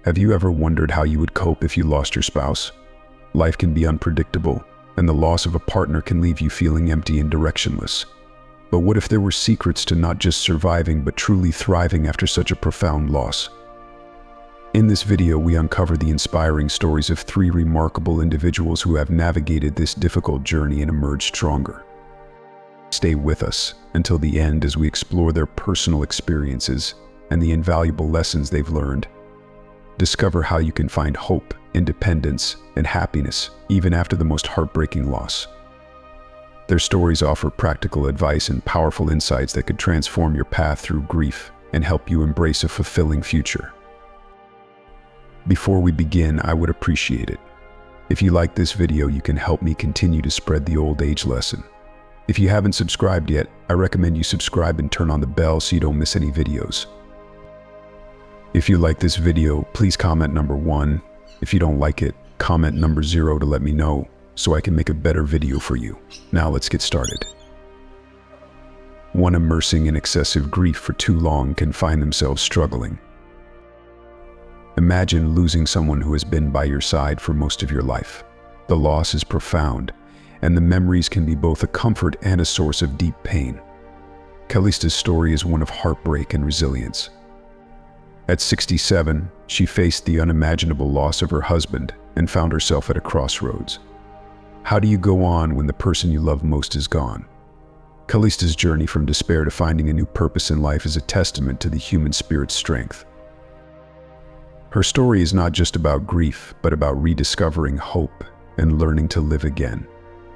Have you ever wondered how you would cope if you lost your spouse? Life can be unpredictable, and the loss of a partner can leave you feeling empty and directionless. But what if there were secrets to not just surviving but truly thriving after such a profound loss? In this video, we uncover the inspiring stories of 3 remarkable individuals who have navigated this difficult journey and emerged stronger. Stay with us until the end as we explore their personal experiences and the invaluable lessons they've learned. Discover how you can find hope, independence, and happiness even after the most heartbreaking loss. Their stories offer practical advice and powerful insights that could transform your path through grief and help you embrace a fulfilling future. Before we begin, I would appreciate it if you like this video. You can help me continue to spread the old age lesson. If you haven't subscribed yet, I recommend you subscribe and turn on the bell so you don't miss any videos. If you like this video, please comment number 1. If you don't like it, comment number 0 to let me know so I can make a better video for you. Now let's get started. One immersing in excessive grief for too long can find themselves struggling. Imagine losing someone who has been by your side for most of your life. The loss is profound, and the memories can be both a comfort and a source of deep pain. Callista's story is one of heartbreak and resilience. At 67, she faced the unimaginable loss of her husband and found herself at a crossroads. How do you go on when the person you love most is gone? Callista's journey from despair to finding a new purpose in life is a testament to the human spirit's strength. Her story is not just about grief, but about rediscovering hope and learning to live again.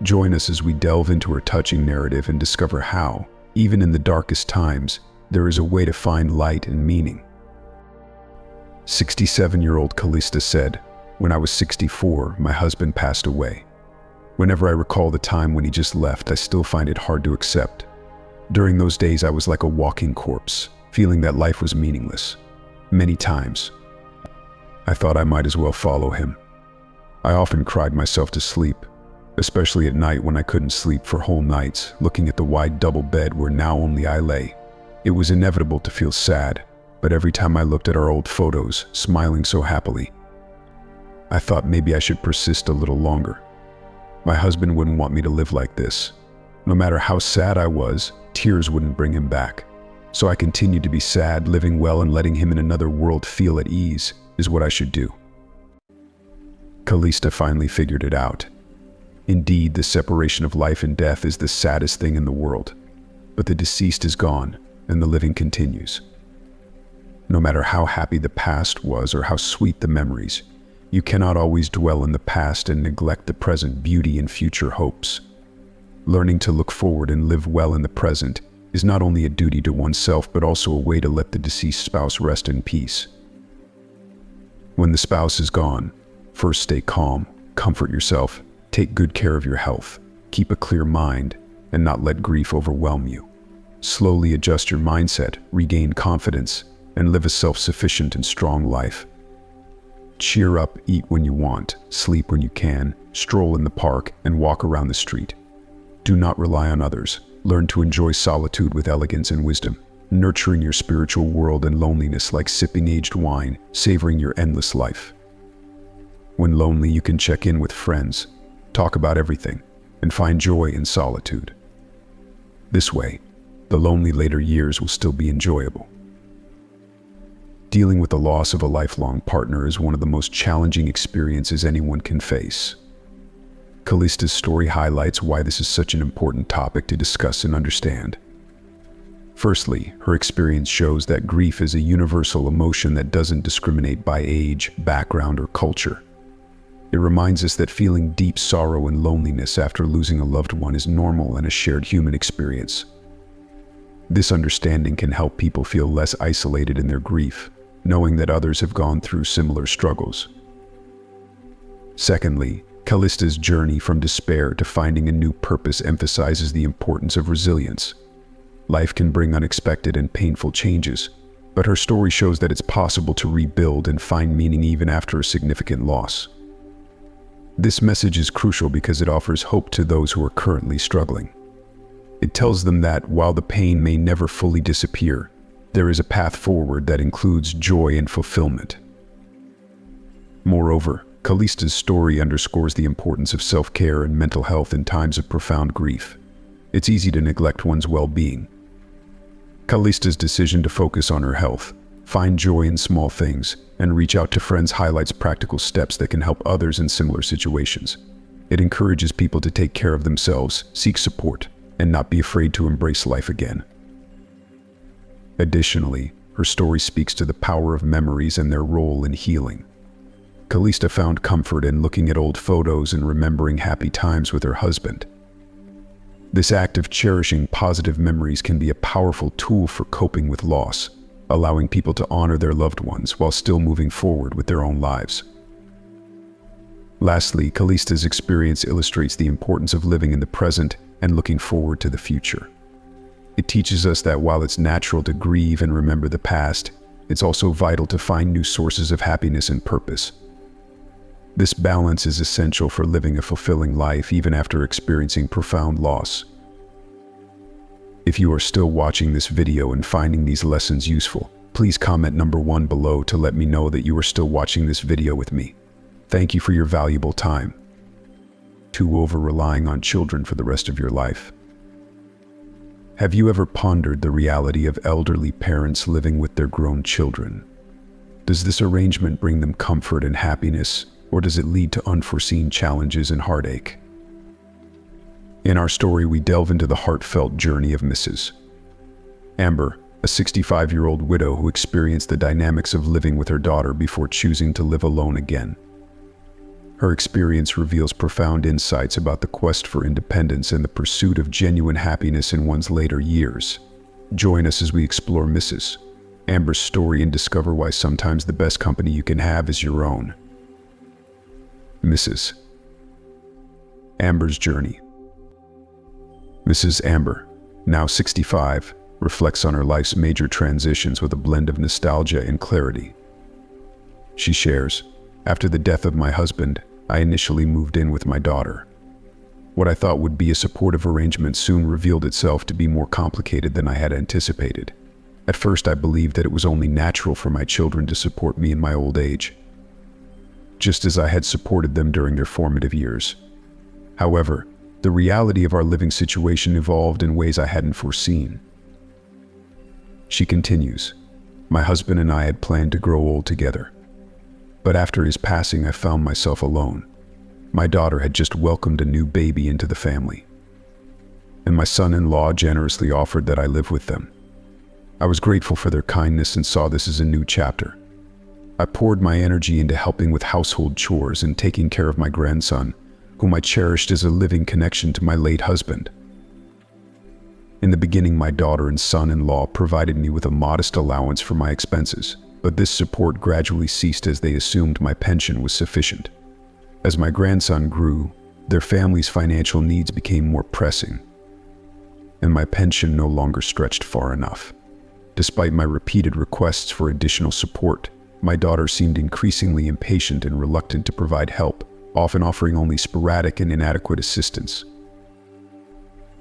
Join us as we delve into her touching narrative and discover how, even in the darkest times, there is a way to find light and meaning. 67-year-old Callista said, "When I was 64, my husband passed away. Whenever I recall the time when he just left, I still find it hard to accept. During those days, I was like a walking corpse, feeling that life was meaningless. Many times, I thought I might as well follow him. I often cried myself to sleep, especially at night when I couldn't sleep for whole nights, looking at the wide double bed where now only I lay. It was inevitable to feel sad, but every time I looked at our old photos, smiling so happily, I thought maybe I should persist a little longer. My husband wouldn't want me to live like this. No matter how sad I was, tears wouldn't bring him back. So I continued to be sad, living well and letting him in another world feel at ease is what I should do." Callista finally figured it out. Indeed, the separation of life and death is the saddest thing in the world. But the deceased is gone, and the living continues. No matter how happy the past was or how sweet the memories, you cannot always dwell in the past and neglect the present beauty and future hopes. Learning to look forward and live well in the present is not only a duty to oneself but also a way to let the deceased spouse rest in peace. When the spouse is gone, first stay calm, comfort yourself, take good care of your health, keep a clear mind, and not let grief overwhelm you. Slowly adjust your mindset, regain confidence, and live a self-sufficient and strong life. Cheer up, eat when you want, sleep when you can, stroll in the park, and walk around the street. Do not rely on others. Learn to enjoy solitude with elegance and wisdom, nurturing your spiritual world and loneliness like sipping aged wine, savoring your endless life. When lonely, you can check in with friends, talk about everything, and find joy in solitude. This way, the lonely later years will still be enjoyable. Dealing with the loss of a lifelong partner is one of the most challenging experiences anyone can face. Callista's story highlights why this is such an important topic to discuss and understand. Firstly, her experience shows that grief is a universal emotion that doesn't discriminate by age, background, or culture. It reminds us that feeling deep sorrow and loneliness after losing a loved one is normal and a shared human experience. This understanding can help people feel less isolated in their grief, knowing that others have gone through similar struggles. Secondly, Callista's journey from despair to finding a new purpose emphasizes the importance of resilience. Life can bring unexpected and painful changes, but her story shows that it's possible to rebuild and find meaning even after a significant loss. This message is crucial because it offers hope to those who are currently struggling. It tells them that while the pain may never fully disappear, there is a path forward that includes joy and fulfillment. Moreover, Callista's story underscores the importance of self-care and mental health in times of profound grief. It's easy to neglect one's well-being. Callista's decision to focus on her health, find joy in small things, and reach out to friends highlights practical steps that can help others in similar situations. It encourages people to take care of themselves, seek support, and not be afraid to embrace life again. Additionally, her story speaks to the power of memories and their role in healing. Callista found comfort in looking at old photos and remembering happy times with her husband. This act of cherishing positive memories can be a powerful tool for coping with loss, allowing people to honor their loved ones while still moving forward with their own lives. Lastly, Callista's experience illustrates the importance of living in the present and looking forward to the future. It teaches us that while it's natural to grieve and remember the past, it's also vital to find new sources of happiness and purpose. This balance is essential for living a fulfilling life even after experiencing profound loss. If you are still watching this video and finding these lessons useful, please comment number 1 below to let me know that you are still watching this video with me. Thank you for your valuable time. 2. Over-relying on children for the rest of your life. Have you ever pondered the reality of elderly parents living with their grown children? Does this arrangement bring them comfort and happiness, or does it lead to unforeseen challenges and heartache? In our story, we delve into the heartfelt journey of Mrs. Amber, a 65-year-old widow who experienced the dynamics of living with her daughter before choosing to live alone again. Her experience reveals profound insights about the quest for independence and the pursuit of genuine happiness in one's later years. Join us as we explore Mrs. Amber's story and discover why sometimes the best company you can have is your own. Mrs. Amber's journey. Mrs. Amber, now 65, reflects on her life's major transitions with a blend of nostalgia and clarity. She shares, "After the death of my husband, I initially moved in with my daughter. What I thought would be a supportive arrangement soon revealed itself to be more complicated than I had anticipated. At first, I believed that it was only natural for my children to support me in my old age, just as I had supported them during their formative years. However, the reality of our living situation evolved in ways I hadn't foreseen." She continues, "My husband and I had planned to grow old together. But after his passing, I found myself alone. My daughter had just welcomed a new baby into the family, and my son-in-law generously offered that I live with them. I was grateful for their kindness and saw this as a new chapter. I poured my energy into helping with household chores and taking care of my grandson, whom I cherished as a living connection to my late husband. In the beginning, my daughter and son-in-law provided me with a modest allowance for my expenses, but this support gradually ceased as they assumed my pension was sufficient. As my grandson grew, their family's financial needs became more pressing, and my pension no longer stretched far enough. Despite my repeated requests for additional support, my daughter seemed increasingly impatient and reluctant to provide help, often offering only sporadic and inadequate assistance.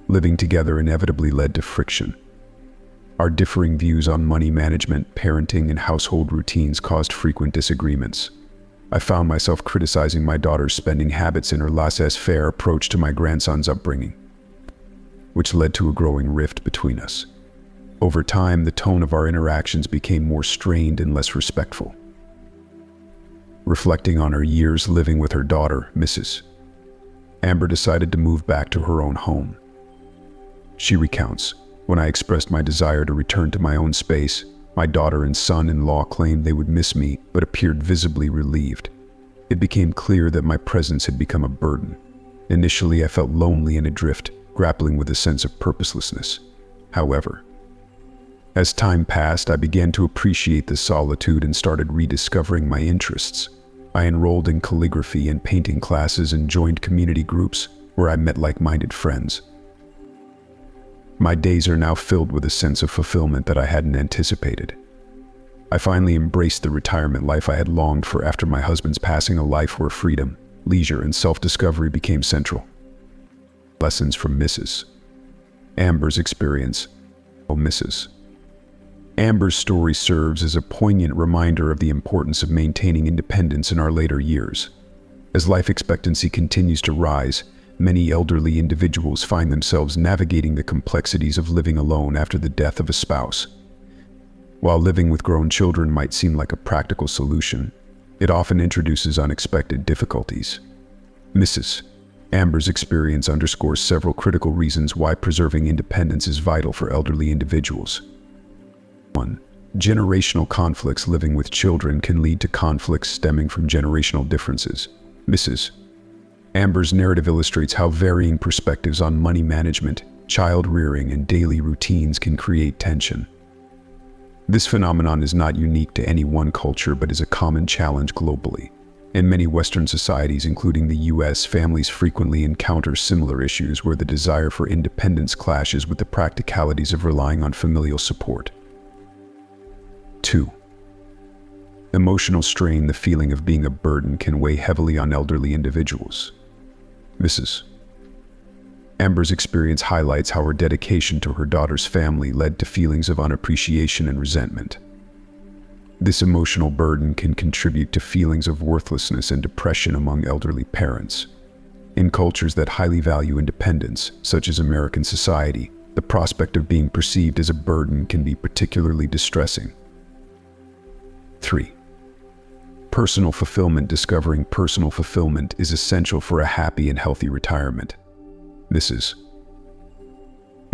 Living together inevitably led to friction. Our differing views on money management, parenting, and household routines caused frequent disagreements. I found myself criticizing my daughter's spending habits and her laissez-faire approach to my grandson's upbringing, which led to a growing rift between us. Over time, the tone of our interactions became more strained and less respectful. Reflecting on her years living with her daughter, Mrs. Amber decided to move back to her own home. She recounts, "When I expressed my desire to return to my own space, my daughter and son-in-law claimed they would miss me, but appeared visibly relieved. It became clear that my presence had become a burden. Initially, I felt lonely and adrift, grappling with a sense of purposelessness. However, as time passed, I began to appreciate the solitude and started rediscovering my interests. I enrolled in calligraphy and painting classes and joined community groups where I met like-minded friends. My days are now filled with a sense of fulfillment that I hadn't anticipated. I finally embraced the retirement life I had longed for after my husband's passing, a life where freedom, leisure, and self-discovery became central." Lessons from Mrs. Amber's experience. Mrs. Amber's story serves as a poignant reminder of the importance of maintaining independence in our later years. As life expectancy continues to rise, many elderly individuals find themselves navigating the complexities of living alone after the death of a spouse. While living with grown children might seem like a practical solution, it often introduces unexpected difficulties. Mrs. Amber's experience underscores several critical reasons why preserving independence is vital for elderly individuals. 1. Generational conflicts. Living with children can lead to conflicts stemming from generational differences. Mrs. Amber's narrative illustrates how varying perspectives on money management, child rearing, and daily routines can create tension. This phenomenon is not unique to any one culture but is a common challenge globally. In many Western societies, including the US, families frequently encounter similar issues where the desire for independence clashes with the practicalities of relying on familial support. 2. Emotional strain. The feeling of being a burden can weigh heavily on elderly individuals. Mrs. Amber's experience highlights how her dedication to her daughter's family led to feelings of unappreciation and resentment. This emotional burden can contribute to feelings of worthlessness and depression among elderly parents. In cultures that highly value independence, such as American society, the prospect of being perceived as a burden can be particularly distressing. 3. Personal fulfillment. Discovering personal fulfillment is essential for a happy and healthy retirement. Mrs.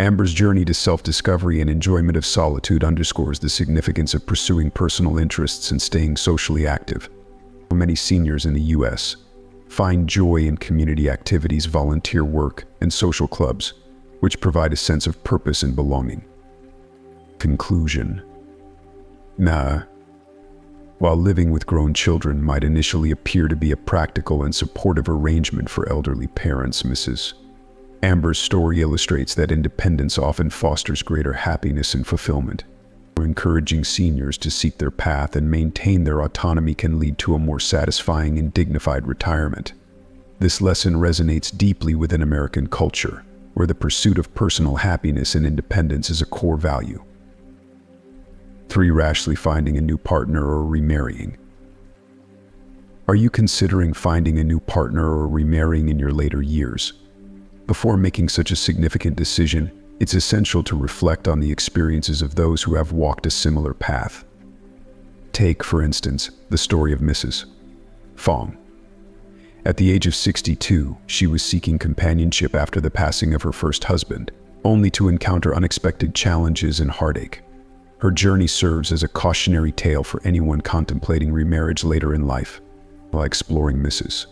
Amber's journey to self-discovery and enjoyment of solitude underscores the significance of pursuing personal interests and staying socially active. Many seniors in the US find joy in community activities, volunteer work, and social clubs, which provide a sense of purpose and belonging. Conclusion. While living with grown children might initially appear to be a practical and supportive arrangement for elderly parents, Mrs. Amber's story illustrates that independence often fosters greater happiness and fulfillment. Encouraging seniors to seek their path and maintain their autonomy can lead to a more satisfying and dignified retirement. This lesson resonates deeply within American culture, where the pursuit of personal happiness and independence is a core value. 3. Rashly finding a new partner or remarrying. Are you considering finding a new partner or remarrying in your later years? Before making such a significant decision, it's essential to reflect on the experiences of those who have walked a similar path. Take, for instance, the story of Mrs. Fong. At the age of 62, she was seeking companionship after the passing of her first husband, only to encounter unexpected challenges and heartache. Her journey serves as a cautionary tale for anyone contemplating remarriage later in life. While exploring Mrs.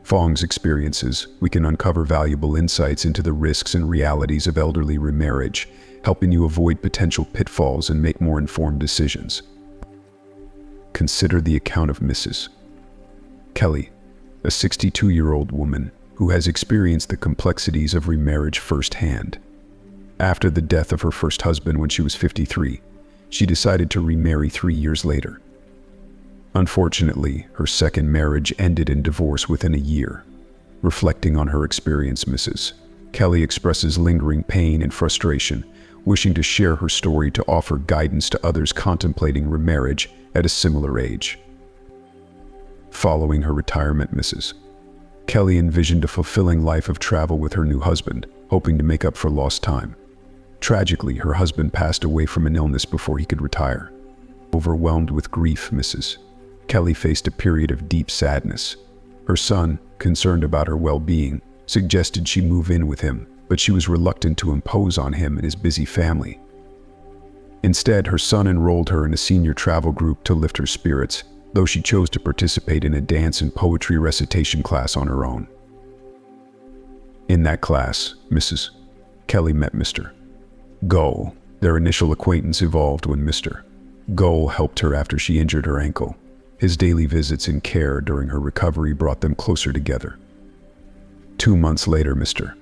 Fong's experiences, we can uncover valuable insights into the risks and realities of elderly remarriage, helping you avoid potential pitfalls and make more informed decisions. Consider the account of Mrs. Kelly, a 62-year-old woman who has experienced the complexities of remarriage firsthand. After the death of her first husband when she was 53, she decided to remarry 3 years later. Unfortunately, her second marriage ended in divorce within a year. Reflecting on her experience, Mrs. Kelly expresses lingering pain and frustration, wishing to share her story to offer guidance to others contemplating remarriage at a similar age. Following her retirement, Mrs. Kelly envisioned a fulfilling life of travel with her new husband, hoping to make up for lost time. Tragically, her husband passed away from an illness before he could retire. Overwhelmed with grief, Mrs. Kelly faced a period of deep sadness. Her son, concerned about her well-being, suggested she move in with him, but she was reluctant to impose on him and his busy family. Instead, her son enrolled her in a senior travel group to lift her spirits, though she chose to participate in a dance and poetry recitation class on her own. In that class, Mrs. Kelly met Mr. Goel. Their initial acquaintance evolved when Mr. Goel helped her after she injured her ankle. His daily visits and care during her recovery brought them closer together. 2 months later, Mr.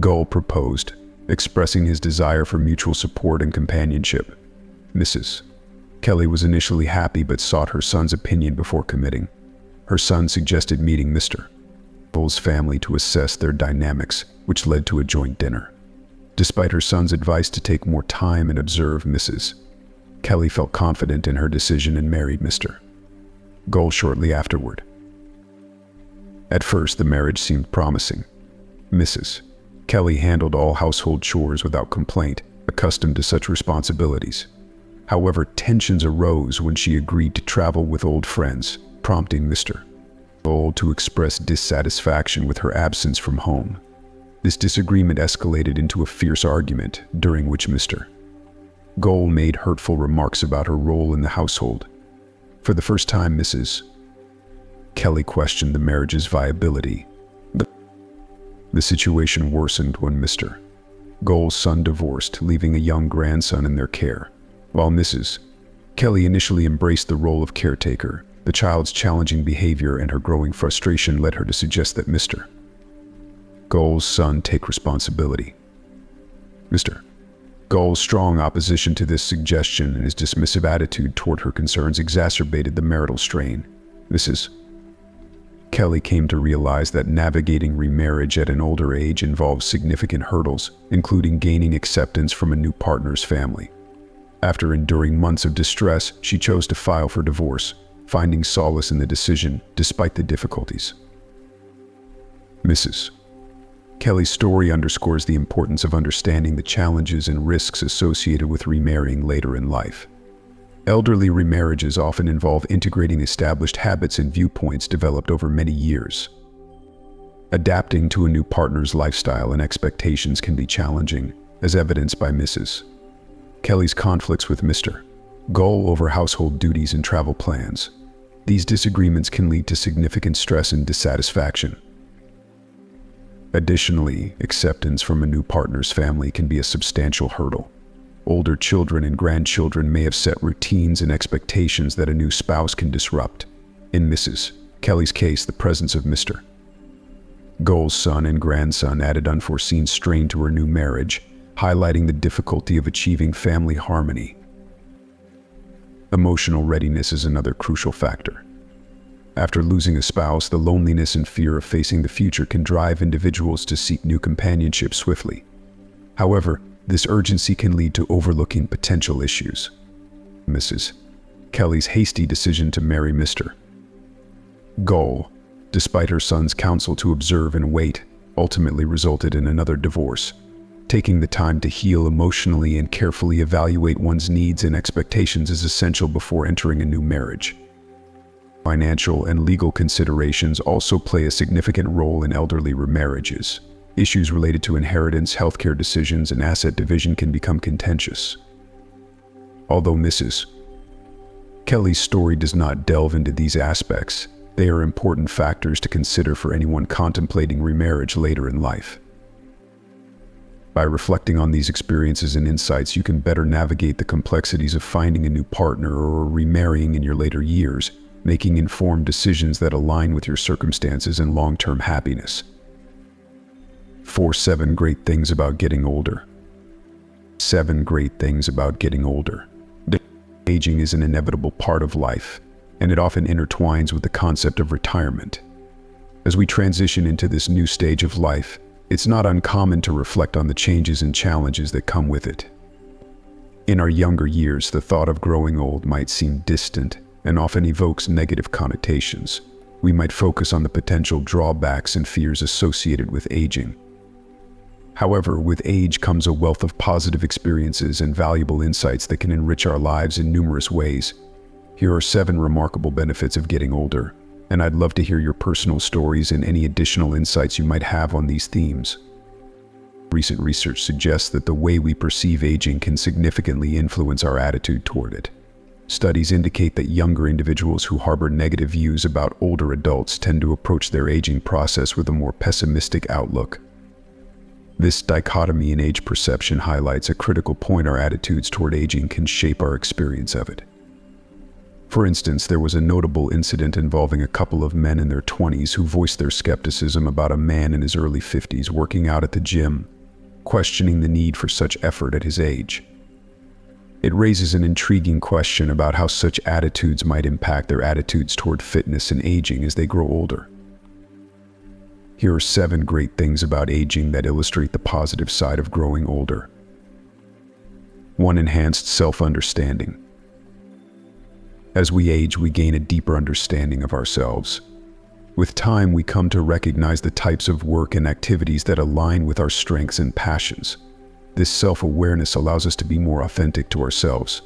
Goel proposed, expressing his desire for mutual support and companionship. Mrs. Kelly was initially happy but sought her son's opinion before committing. Her son suggested meeting Mr. Goel's family to assess their dynamics, which led to a joint dinner. Despite her son's advice to take more time and observe, Mrs. Kelly felt confident in her decision and married Mr. Goal shortly afterward. At first, the marriage seemed promising. Mrs. Kelly handled all household chores without complaint, accustomed to such responsibilities. However, tensions arose when she agreed to travel with old friends, prompting Mr. Goal to express dissatisfaction with her absence from home. This disagreement escalated into a fierce argument, during which Mr. Goal made hurtful remarks about her role in the household. For the first time, Mrs. Kelly questioned the marriage's viability. The situation worsened when Mr. Goal's son divorced, leaving a young grandson in their care. While Mrs. Kelly initially embraced the role of caretaker, the child's challenging behavior and her growing frustration led her to suggest that Mr. Goal's son take responsibility. Mr. Goal's strong opposition to this suggestion and his dismissive attitude toward her concerns exacerbated the marital strain. Mrs. Kelly came to realize that navigating remarriage at an older age involves significant hurdles, including gaining acceptance from a new partner's family. After enduring months of distress, she chose to file for divorce, finding solace in the decision despite the difficulties. Mrs. Kelly's story underscores the importance of understanding the challenges and risks associated with remarrying later in life. Elderly remarriages often involve integrating established habits and viewpoints developed over many years. Adapting to a new partner's lifestyle and expectations can be challenging, as evidenced by Mrs. Kelly's conflicts with Mr. Goal over household duties and travel plans. These disagreements can lead to significant stress and dissatisfaction. Additionally, acceptance from a new partner's family can be a substantial hurdle. Older children and grandchildren may have set routines and expectations that a new spouse can disrupt. In Mrs. Kelly's case, the presence of Mr. Goal's son and grandson added unforeseen strain to her new marriage, highlighting the difficulty of achieving family harmony. Emotional readiness is another crucial factor. After losing a spouse, the loneliness and fear of facing the future can drive individuals to seek new companionship swiftly. However, this urgency can lead to overlooking potential issues. Mrs. Kelly's hasty decision to marry Mr. Goal, despite her son's counsel to observe and wait, ultimately resulted in another divorce. Taking the time to heal emotionally and carefully evaluate one's needs and expectations is essential before entering a new marriage. Financial and legal considerations also play a significant role in elderly remarriages. Issues related to inheritance, healthcare decisions, and asset division can become contentious. Although Mrs. Kelly's story does not delve into these aspects, they are important factors to consider for anyone contemplating remarriage later in life. By reflecting on these experiences and insights, you can better navigate the complexities of finding a new partner or remarrying in your later years, making informed decisions that align with your circumstances and long-term happiness. 7 great things about getting older. 7 great things about getting older. Aging is an inevitable part of life, and it often intertwines with the concept of retirement. As we transition into this new stage of life, it's not uncommon to reflect on the changes and challenges that come with it. In our younger years, the thought of growing old might seem distant and often evokes negative connotations. We might focus on the potential drawbacks and fears associated with aging. However, with age comes a wealth of positive experiences and valuable insights that can enrich our lives in numerous ways. Here are 7 remarkable benefits of getting older, and I'd love to hear your personal stories and any additional insights you might have on these themes. Recent research suggests that the way we perceive aging can significantly influence our attitude toward it. Studies indicate that younger individuals who harbor negative views about older adults tend to approach their aging process with a more pessimistic outlook. This dichotomy in age perception highlights a critical point: our attitudes toward aging can shape our experience of it. For instance, there was a notable incident involving a couple of men in their 20s who voiced their skepticism about a man in his early 50s working out at the gym, questioning the need for such effort at his age. It raises an intriguing question about how such attitudes might impact their attitudes toward fitness and aging as they grow older. Here are 7 great things about aging that illustrate the positive side of growing older. 1. Enhanced self-understanding. As we age, we gain a deeper understanding of ourselves. With time, we come to recognize the types of work and activities that align with our strengths and passions. This self-awareness allows us to be more authentic to ourselves.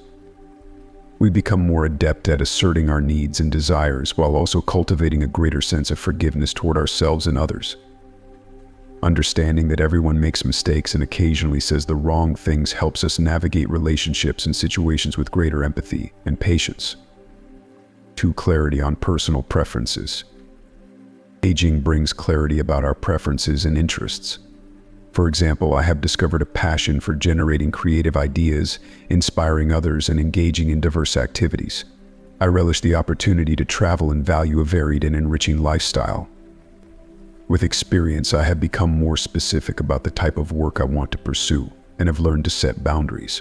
We become more adept at asserting our needs and desires while also cultivating a greater sense of forgiveness toward ourselves and others. Understanding that everyone makes mistakes and occasionally says the wrong things helps us navigate relationships and situations with greater empathy and patience. 2. Clarity on personal preferences. Aging brings clarity about our preferences and interests. For example, I have discovered a passion for generating creative ideas, inspiring others, and engaging in diverse activities. I relish the opportunity to travel and value a varied and enriching lifestyle. With experience, I have become more specific about the type of work I want to pursue and have learned to set boundaries.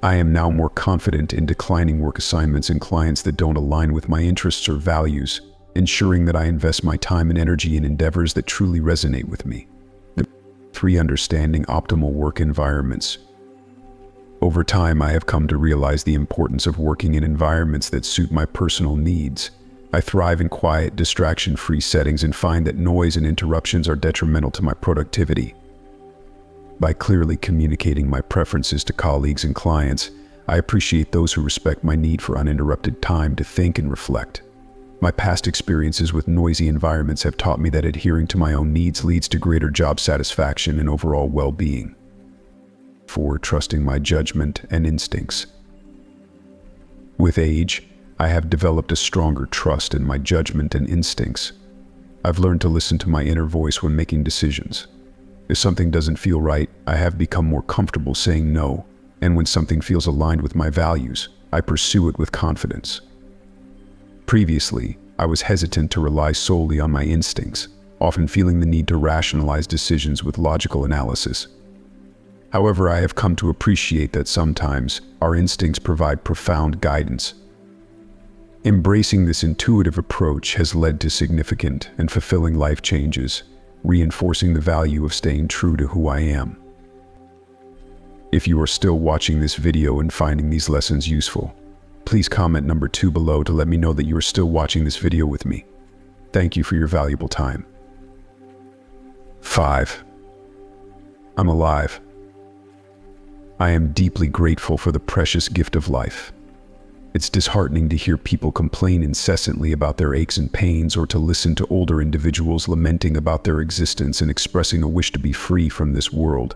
I am now more confident in declining work assignments and clients that don't align with my interests or values, ensuring that I invest my time and energy in endeavors that truly resonate with me. 3. Understanding optimal work environments. Over time, I have come to realize the importance of working in environments that suit my personal needs. I thrive in quiet, distraction-free settings and find that noise and interruptions are detrimental to my productivity. By clearly communicating my preferences to colleagues and clients, I appreciate those who respect my need for uninterrupted time to think and reflect. My past experiences with noisy environments have taught me that adhering to my own needs leads to greater job satisfaction and overall well-being. 4. Trusting my judgment and instincts. With age, I have developed a stronger trust in my judgment and instincts. I've learned to listen to my inner voice when making decisions. If something doesn't feel right, I have become more comfortable saying no, and when something feels aligned with my values, I pursue it with confidence. Previously, I was hesitant to rely solely on my instincts, often feeling the need to rationalize decisions with logical analysis. However, I have come to appreciate that sometimes our instincts provide profound guidance. Embracing this intuitive approach has led to significant and fulfilling life changes, reinforcing the value of staying true to who I am. If you are still watching this video and finding these lessons useful, please comment number 2 below to let me know that you are still watching this video with me. Thank you for your valuable time. 5. I'm alive. I am deeply grateful for the precious gift of life. It's disheartening to hear people complain incessantly about their aches and pains, or to listen to older individuals lamenting about their existence and expressing a wish to be free from this world.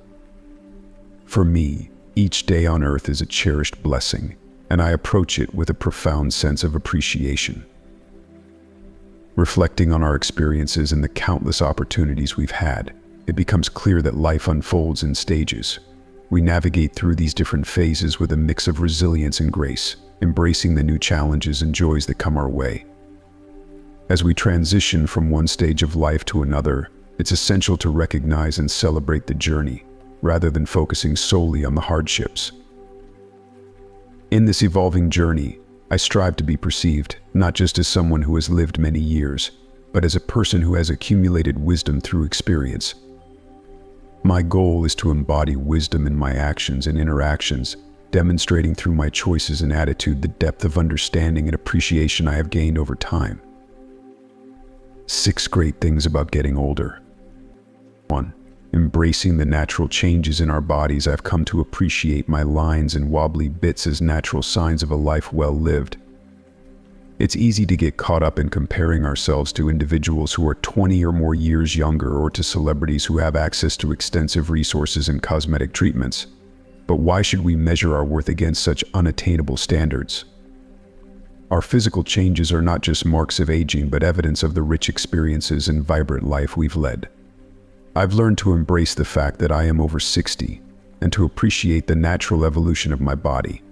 For me, each day on earth is a cherished blessing, and I approach it with a profound sense of appreciation. Reflecting on our experiences and the countless opportunities we've had, it becomes clear that life unfolds in stages. We navigate through these different phases with a mix of resilience and grace, embracing the new challenges and joys that come our way. As we transition from one stage of life to another, it's essential to recognize and celebrate the journey, rather than focusing solely on the hardships. In this evolving journey, I strive to be perceived not just as someone who has lived many years, but as a person who has accumulated wisdom through experience. My goal is to embody wisdom in my actions and interactions, demonstrating through my choices and attitude the depth of understanding and appreciation I have gained over time. 6 great things about getting older. 1. Embracing the natural changes in our bodies. I've come to appreciate my lines and wobbly bits as natural signs of a life well lived. It's easy to get caught up in comparing ourselves to individuals who are 20 or more years younger, or to celebrities who have access to extensive resources and cosmetic treatments. But why should we measure our worth against such unattainable standards? Our physical changes are not just marks of aging, but evidence of the rich experiences and vibrant life we've led. I've learned to embrace the fact that I am over 60, and to appreciate the natural evolution of my body.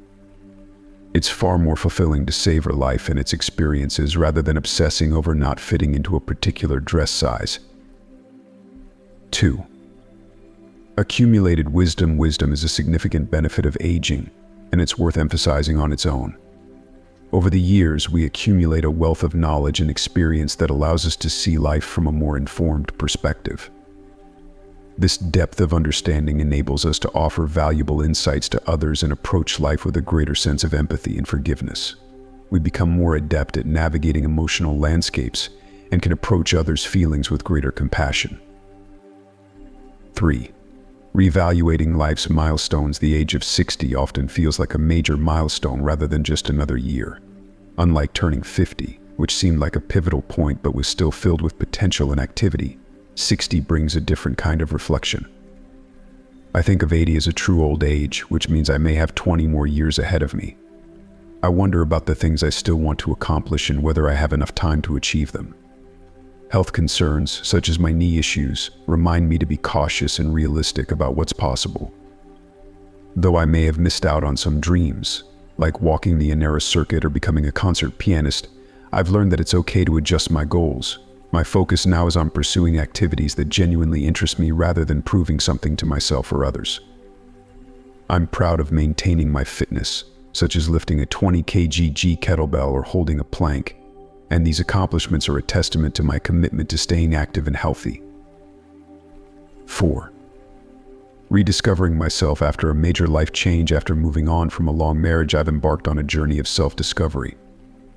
It's far more fulfilling to savor life and its experiences rather than obsessing over not fitting into a particular dress size. 2. Accumulated wisdom. Wisdom is a significant benefit of aging, and it's worth emphasizing on its own. Over the years, we accumulate a wealth of knowledge and experience that allows us to see life from a more informed perspective. This depth of understanding enables us to offer valuable insights to others and approach life with a greater sense of empathy and forgiveness. we become more adept at navigating emotional landscapes and can approach others' feelings with greater compassion. 3. Reevaluating life's milestones. The age of 60 often feels like a major milestone rather than just another year. Unlike turning 50, which seemed like a pivotal point but was still filled with potential and activity, 60 brings a different kind of reflection. I think of 80 as a true old age, which means I may have 20 more years ahead of me. I wonder about the things I still want to accomplish and whether I have enough time to achieve them. Health concerns, such as my knee issues, remind me to be cautious and realistic about what's possible. Though I may have missed out on some dreams, like walking the Inera circuit or becoming a concert pianist, I've learned that it's okay to adjust my goals. My focus now is on pursuing activities that genuinely interest me rather than proving something to myself or others. I'm proud of maintaining my fitness, such as lifting a 20 kg kettlebell or holding a plank, and these accomplishments are a testament to my commitment to staying active and healthy. 4. Rediscovering myself after a major life change. After moving on from a long marriage, I've embarked on a journey of self-discovery.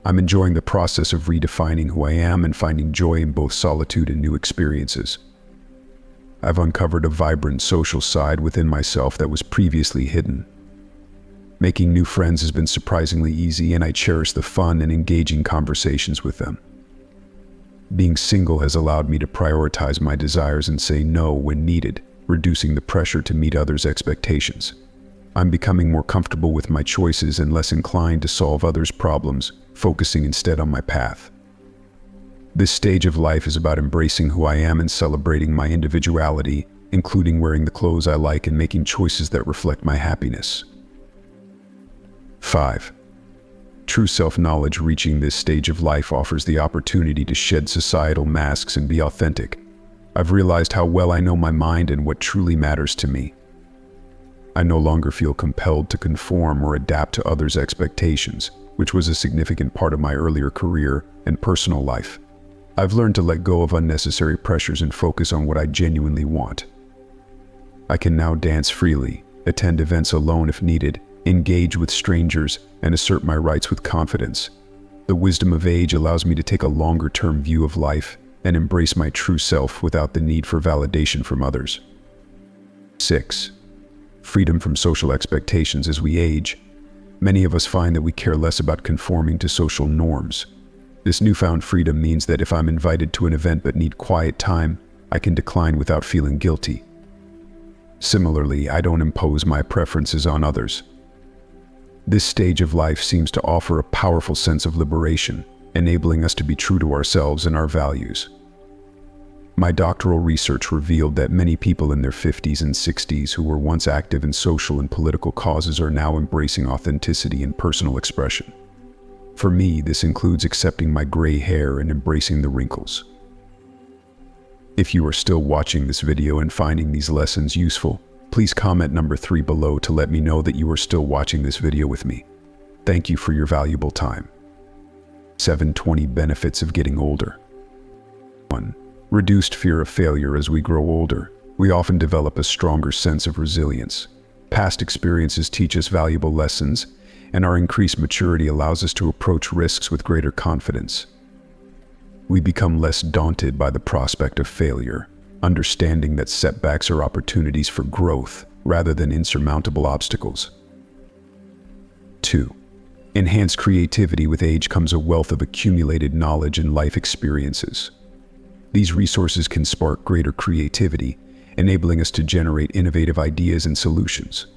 I'm enjoying the process of redefining who I am and finding joy in both solitude and new experiences. I've uncovered a vibrant social side within myself that was previously hidden. Making new friends has been surprisingly easy, and I cherish the fun and engaging conversations with them. Being single has allowed me to prioritize my desires and say no when needed, reducing the pressure to meet others' expectations. I'm becoming more comfortable with my choices and less inclined to solve others' problems, focusing instead on my path. This stage of life is about embracing who I am and celebrating my individuality, including wearing the clothes I like and making choices that reflect my happiness. 5. True self-knowledge. Reaching this stage of life offers the opportunity to shed societal masks and be authentic. I've realized how well I know my mind and what truly matters to me. I no longer feel compelled to conform or adapt to others' expectations, which was a significant part of my earlier career and personal life. I've learned to let go of unnecessary pressures and focus on what I genuinely want. I can now dance freely, attend events alone if needed, engage with strangers, and assert my rights with confidence. The wisdom of age allows me to take a longer-term view of life and embrace my true self without the need for validation from others. 6. Freedom from social expectations. As we age, many of us find that we care less about conforming to social norms. This newfound freedom means that if I'm invited to an event but need quiet time, I can decline without feeling guilty. Similarly, I don't impose my preferences on others. This stage of life seems to offer a powerful sense of liberation, enabling us to be true to ourselves and our values. My doctoral research revealed that many people in their 50s and 60s who were once active in social and political causes are now embracing authenticity and personal expression. For me, this includes accepting my gray hair and embracing the wrinkles. If you are still watching this video and finding these lessons useful, please comment number 3 below to let me know that you are still watching this video with me. Thank you for your valuable time. 720 benefits of getting older. 1. Reduced fear of failure. As we grow older, we often develop a stronger sense of resilience. Past experiences teach us valuable lessons, and our increased maturity allows us to approach risks with greater confidence. We become less daunted by the prospect of failure, understanding that setbacks are opportunities for growth rather than insurmountable obstacles. 2. Enhanced creativity. With age comes a wealth of accumulated knowledge and life experiences. These resources can spark greater creativity, enabling us to generate innovative ideas and solutions.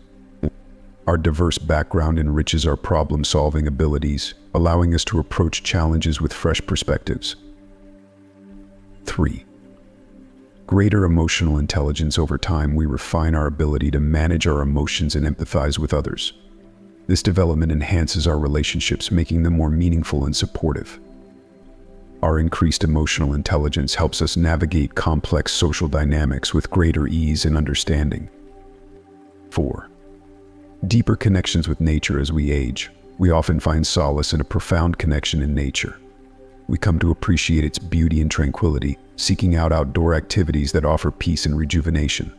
Our diverse background enriches our problem-solving abilities, allowing us to approach challenges with fresh perspectives. 3. Greater emotional intelligence. Over time, we refine our ability to manage our emotions and empathize with others. This development enhances our relationships, making them more meaningful and supportive. Our increased emotional intelligence helps us navigate complex social dynamics with greater ease and understanding. 4. Deeper connections with nature. As we age, we often find solace in a profound connection in nature. We come to appreciate its beauty and tranquility, seeking out outdoor activities that offer peace and rejuvenation.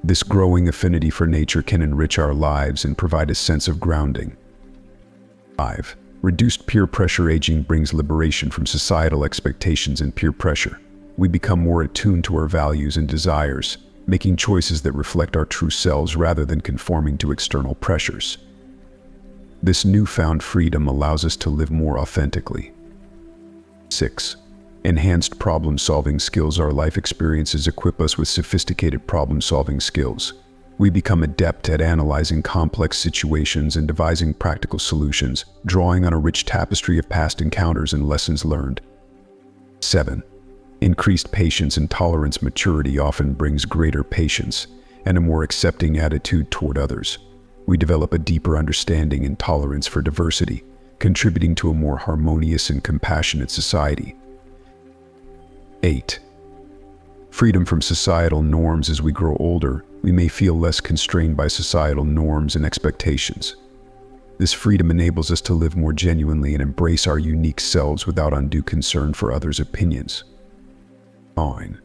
This growing affinity for nature can enrich our lives and provide a sense of grounding. 5. Reduced peer pressure. Aging brings liberation from societal expectations and peer pressure. We become more attuned to our values and desires, making choices that reflect our true selves rather than conforming to external pressures. This newfound freedom allows us to live more authentically. 6. Enhanced problem-solving skills. Our life experiences equip us with sophisticated problem-solving skills. We become adept at analyzing complex situations and devising practical solutions, drawing on a rich tapestry of past encounters and lessons learned. 7. Increased patience and tolerance. Maturity often brings greater patience and a more accepting attitude toward others. We develop a deeper understanding and tolerance for diversity, contributing to a more harmonious and compassionate society. 8. Freedom from societal norms. As we grow older, we may feel less constrained by societal norms and expectations. This freedom enables us to live more genuinely and embrace our unique selves without undue concern for others' opinions. 9.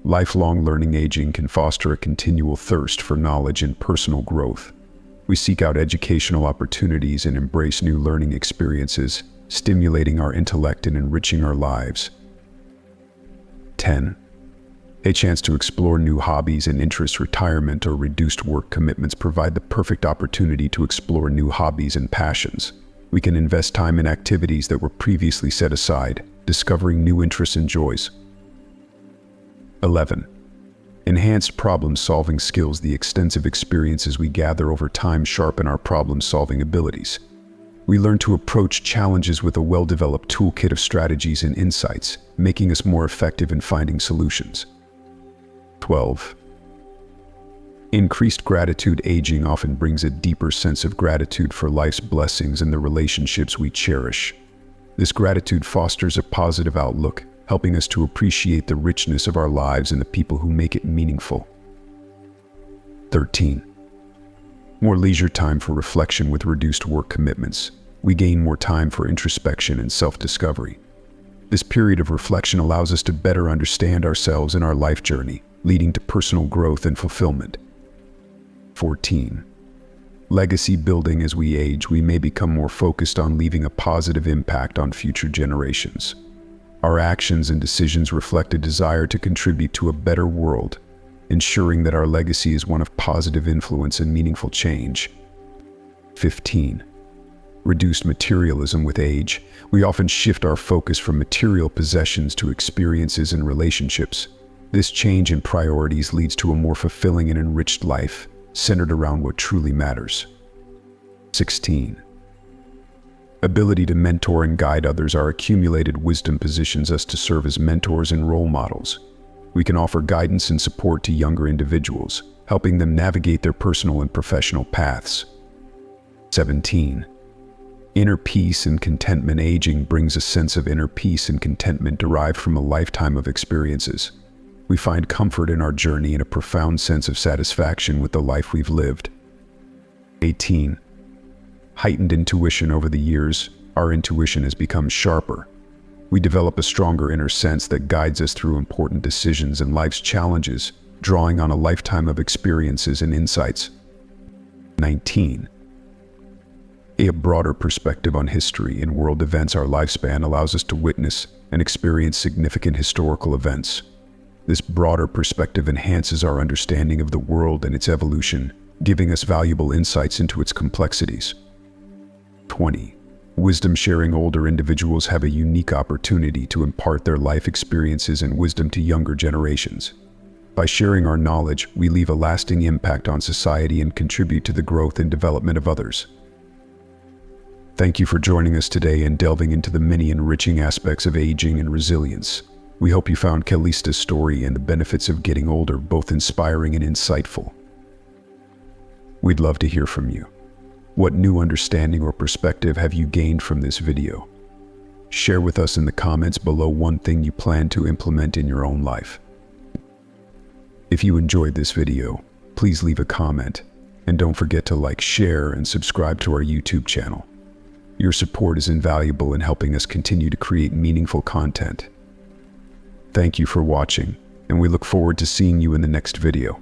Lifelong learning. Aging can foster a continual thirst for knowledge and personal growth. We seek out educational opportunities and embrace new learning experiences, stimulating our intellect and enriching our lives. 10. A chance to explore new hobbies and interests. Retirement or reduced work commitments provide the perfect opportunity to explore new hobbies and passions. We can invest time in activities that were previously set aside, discovering new interests and joys. 11. Enhanced problem-solving skills. The extensive experiences we gather over time sharpen our problem-solving abilities. We learn to approach challenges with a well-developed toolkit of strategies and insights, making us more effective in finding solutions. 12. Increased gratitude. Aging often brings a deeper sense of gratitude for life's blessings and the relationships we cherish. This gratitude fosters a positive outlook, helping us to appreciate the richness of our lives and the people who make it meaningful. 13. More leisure time for reflection. With reduced work commitments, we gain more time for introspection and self-discovery. This period of reflection allows us to better understand ourselves and our life journey, leading to personal growth and fulfillment. 14. Legacy building. As we age, we may become more focused on leaving a positive impact on future generations. Our actions and decisions reflect a desire to contribute to a better world, ensuring that our legacy is one of positive influence and meaningful change. 15. Reduced materialism. With age, we often shift our focus from material possessions to experiences and relationships. This change in priorities leads to a more fulfilling and enriched life, centered around what truly matters. 16. Ability to mentor and guide others. Our accumulated wisdom positions us to serve as mentors and role models. We can offer guidance and support to younger individuals, helping them navigate their personal and professional paths. 17. Inner peace and contentment. Aging brings a sense of inner peace and contentment derived from a lifetime of experiences. We find comfort in our journey and a profound sense of satisfaction with the life we've lived. 18. Heightened intuition. Over the years, our intuition has become sharper. We develop a stronger inner sense that guides us through important decisions and life's challenges, drawing on a lifetime of experiences and insights. 19. A broader perspective on history and world events. Our lifespan allows us to witness and experience significant historical events. This broader perspective enhances our understanding of the world and its evolution, giving us valuable insights into its complexities. 20. Wisdom sharing. Older individuals have a unique opportunity to impart their life experiences and wisdom to younger generations. By sharing our knowledge, we leave a lasting impact on society and contribute to the growth and development of others. Thank you for joining us today and delving into the many enriching aspects of aging and resilience. We hope you found Callista's story and the benefits of getting older both inspiring and insightful. We'd love to hear from you. What new understanding or perspective have you gained from this video? Share with us in the comments below one thing you plan to implement in your own life. If you enjoyed this video, please leave a comment, and don't forget to like, share, and subscribe to our YouTube channel. Your support is invaluable in helping us continue to create meaningful content. Thank you for watching, and we look forward to seeing you in the next video.